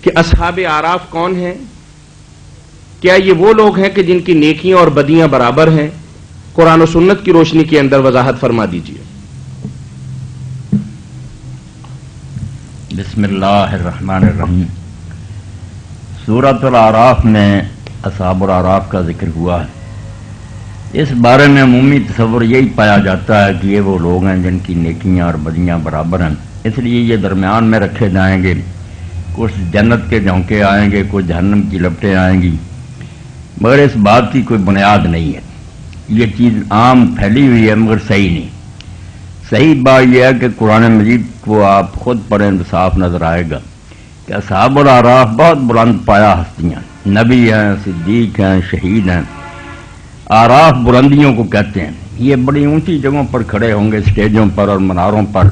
کہ اصحاب اعراف کون ہیں؟ کیا یہ وہ لوگ ہیں کہ جن کی نیکیاں اور بدیاں برابر ہیں؟ قرآن و سنت کی روشنی کے اندر وضاحت فرما دیجیے۔ بسم اللہ الرحمن الرحیم۔ سورۃ الاعراف میں اصحاب الاعراف کا ذکر ہوا ہے۔ اس بارے میں عمومی تصور یہی پایا جاتا ہے کہ یہ وہ لوگ ہیں جن کی نیکیاں اور بدیاں برابر ہیں، اس لیے یہ درمیان میں رکھے جائیں گے۔ کچھ جنت کے جھونکے آئیں گے، کچھ جہنم کی لپٹیں آئیں گی، مگر اس بات کی کوئی بنیاد نہیں ہے۔ یہ چیز عام پھیلی ہوئی ہے مگر صحیح نہیں۔ صحیح بات یہ ہے کہ قرآن مجید کو آپ خود پڑھیں تو صاف نظر آئے گا کہ اصحاب الاعراف بہت بلند پایا ہستیاں، نبی ہیں، صدیق ہیں، شہید ہیں۔ اعراف بلندیوں کو کہتے ہیں۔ یہ بڑی اونچی جگہوں پر کھڑے ہوں گے، اسٹیجوں پر اور مناروں پر،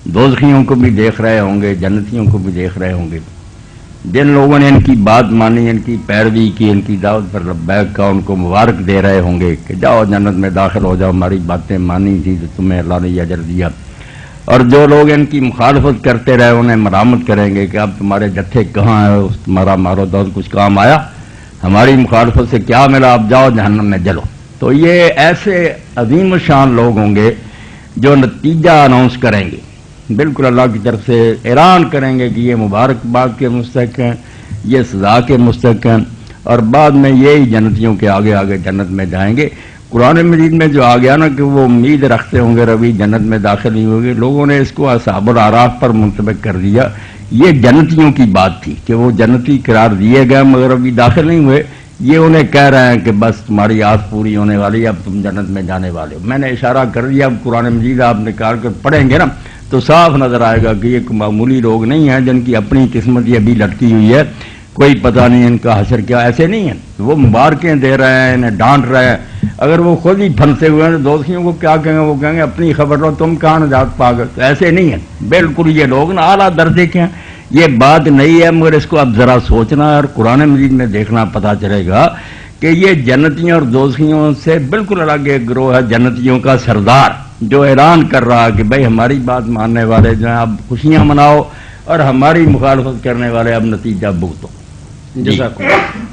دوزخیوں کو بھی دیکھ رہے ہوں گے، جنتیوں کو بھی دیکھ رہے ہوں گے۔ جن لوگوں نے ان کی بات مانی، ان کی پیروی کی، ان کی دعوت پر لبیک کہا، ان کو مبارک دے رہے ہوں گے کہ جاؤ جنت میں داخل ہو جاؤ، ہماری باتیں مانی تھی تو تمہیں اللہ نے یہ اجر دیا۔ اور جو لوگ ان کی مخالفت کرتے رہے انہیں ملامت کریں گے کہ اب تمہارے جتھے کہاں ہے، تمہارا مارو دور کچھ کام آیا، ہماری مخالفت سے کیا ملا، اب جاؤ جہنم میں جلو۔ تو یہ ایسے عظیم الشان لوگ ہوں گے جو نتیجہ اناؤنس کریں گے، بالکل اللہ کی طرف سے اعلان کریں گے کہ یہ مبارکباد کے مستحق ہیں، یہ سزا کے مستحق ہیں، اور بعد میں یہی جنتیوں کے آگے آگے جنت میں جائیں گے۔ قرآن مجید میں جو آ گیا نا کہ وہ امید رکھتے ہوں گے روی جنت میں داخل نہیں ہوگے، لوگوں نے اس کو اصحاب الاعراف پر منطبق کر دیا۔ یہ جنتیوں کی بات تھی کہ وہ جنتی قرار دیے گئے مگر ابھی داخل نہیں ہوئے۔ یہ انہیں کہہ رہے ہیں کہ بس تمہاری آس پوری ہونے والی ہے، اب تم جنت میں جانے والے ہو۔ میں نے اشارہ کر دیا، اب قرآن مجید آپ نکال کر پڑھیں گے نا تو صاف نظر آئے گا کہ یہ معمولی لوگ نہیں ہیں جن کی اپنی قسمت یہ ابھی لٹکی ہوئی ہے، کوئی پتہ نہیں ان کا حشر کیا۔ ایسے نہیں ہیں، وہ مبارکیں دے رہے ہیں، انہیں ڈانٹ رہے ہیں۔ اگر وہ خود ہی پھنسے ہوئے ہیں تو دوستیوں کو کیا کہیں گے؟ وہ کہیں گے اپنی خبر لو، تم کہاں نجات پا گئے۔ تو ایسے نہیں ہیں، بالکل یہ لوگ نا اعلیٰ درجے کے ہیں۔ یہ بات نہیں ہے مگر اس کو اب ذرا سوچنا اور قرآن مجید میں دیکھنا، پتہ چلے گا کہ یہ جنتیوں اور دوزخیوں سے بالکل الگ ایک گروہ ہے۔ جنتیوں کا سردار جو اعلان کر رہا ہے کہ بھائی ہماری بات ماننے والے جو ہیں اب خوشیاں مناؤ، اور ہماری مخالفت کرنے والے اب نتیجہ بھگتو۔ جزاک اللہ۔